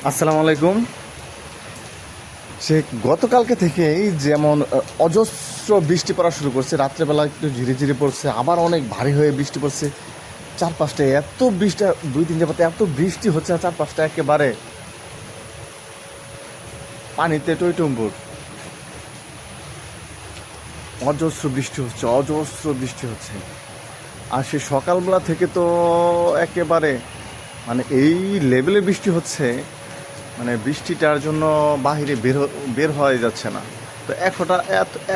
আসসালামু আলাইকুম। সে গতকালকে থেকেই যেমন অজস্র বৃষ্টি পড়া শুরু করছে, রাত্রেবেলা একটু ঝিরে ঝিরে পড়ছে, আবার অনেক ভারী হয়ে বৃষ্টি পড়ছে। চারপাশটা এত বৃষ্টি, 2-3 যাবত এত বৃষ্টি হচ্ছে, চারপাশটা একেবারে পানিতে টইটুম্বুর। অজস্র বৃষ্টি হচ্ছে। আর সে সকালবেলা থেকে তো একেবারে মানে এই লেভেলে বৃষ্টি হচ্ছে, মানে বৃষ্টিটার জন্য বাহিরে বের হওয়া যাচ্ছে না। তো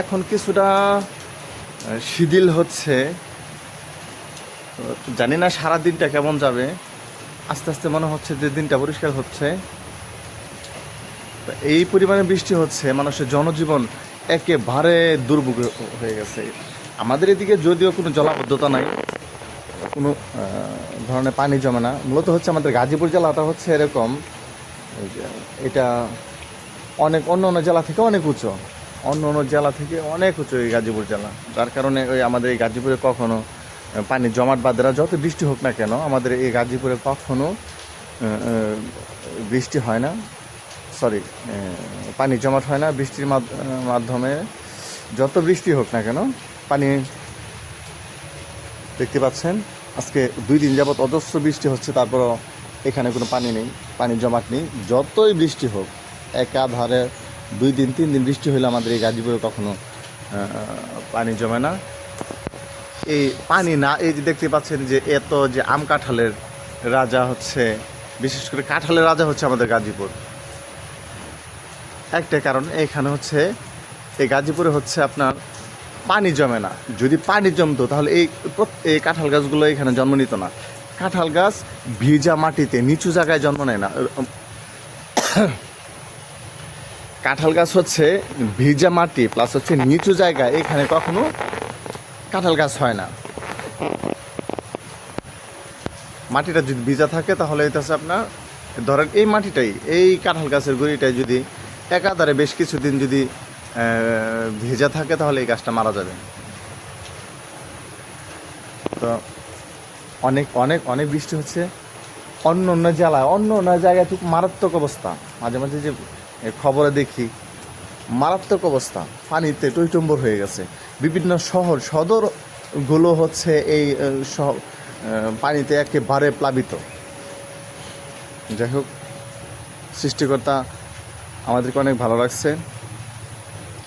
এখন কিছুটা শিথিল হচ্ছে। তো জানি না সারা দিনটা কেমন যাবে। আস্তে আস্তে মনে হচ্ছে যে দিনটা পরিষ্কার হচ্ছে। তো এই পরিমাণে বৃষ্টি হচ্ছে, মানুষের জনজীবন একেবারে দুর্ভোগ হয়ে গেছে। আমাদের এদিকে যদিও কোনো জলাবদ্ধতা নাই, কোনো ধরনের পানি জমে না। মূলত হচ্ছে আমাদের গাজীপুর জেলাটা হচ্ছে এরকম, এটা অন্য জেলা থেকে অনেক উঁচু এই গাজীপুর জেলা। যার কারণে ওই আমাদের এই গাজীপুরে কখনো পানি জমাট বাঁধে, যত বৃষ্টি হোক না কেন আমাদের এই গাজীপুরে কখনো বৃষ্টি হয় না, পানি জমাট হয় না। বৃষ্টির মাধ্যমে যত বৃষ্টি হোক না কেন পানি, দেখতে পাচ্ছেন আজকে 2 দিন যাবৎ অজস্র বৃষ্টি হচ্ছে, তারপরও এখানে কোনো পানি নেই, পানি জমাট নেই। যতই বৃষ্টি হোক একাধারে 2 দিন 3 দিন বৃষ্টি হলে আমাদের এই গাজীপুরে কখনো পানি জমে না। এই পানি না, এই যে দেখতে পাচ্ছেন যে এত যে আম কাঁঠালের রাজা হচ্ছে, বিশেষ করে কাঁঠালের রাজা হচ্ছে আমাদের গাজীপুর। একটা কারণ এখানে হচ্ছে এই গাজীপুরে হচ্ছে আপনার পানি জমে না। যদি পানি জমতো তাহলে এই কাঁঠাল গাছগুলো এখানে জন্ম নিত না। কাঁঠাল গাছ ভিজা মাটিতে নিচু জায়গায় জন্ম নেয় না। কাঁঠাল গাছ হচ্ছে ভিজা মাটি প্লাস হচ্ছে নিচু জায়গায়, এখানে কখনো কাঁঠাল গাছ হয় না। মাটিটা যদি ভিজা থাকে তাহলে এটা হচ্ছে আপনার, ধরেন এই মাটিটাই, এই কাঁঠাল গাছের গুঁড়িটাই যদি একাধারে বেশ কিছুদিন যদি ভেজা থাকে তাহলে এই গাছটা মারা যাবে। তো অনেক অনেক অনেক বৃষ্টি হচ্ছে। অন্য জায়গায় খুব মারাত্মক অবস্থা। মাঝে মাঝে যে খবরে দেখি মারাত্মক অবস্থা, পানিতে টইটুম্বর হয়ে গেছে। বিভিন্ন সদরগুলো হচ্ছে এই পানিতে একেবারে প্লাবিত। যাই হোক, সৃষ্টিকর্তা আমাদেরকে অনেক ভালো লাগছে।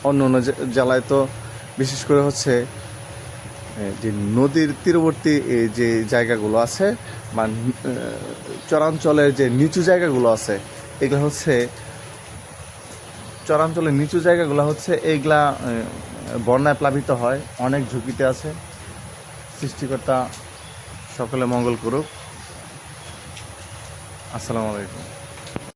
অন্য জেলায় তো বিশেষ করে হচ্ছে যে নদীর তীরবর্তী যে জায়গাগুলো আছে বা চরাঞ্চলের যে নিচু জায়গাগুলো আছে, এগুলো হচ্ছে চরাঞ্চলের নিচু জায়গাগুলো হচ্ছে এইগুলা বন্যায় প্লাবিত হয়, অনেক ঝুঁকিতে আছে। সৃষ্টিকর্তা সকলে মঙ্গল করুক। আসসালামু আলাইকুম।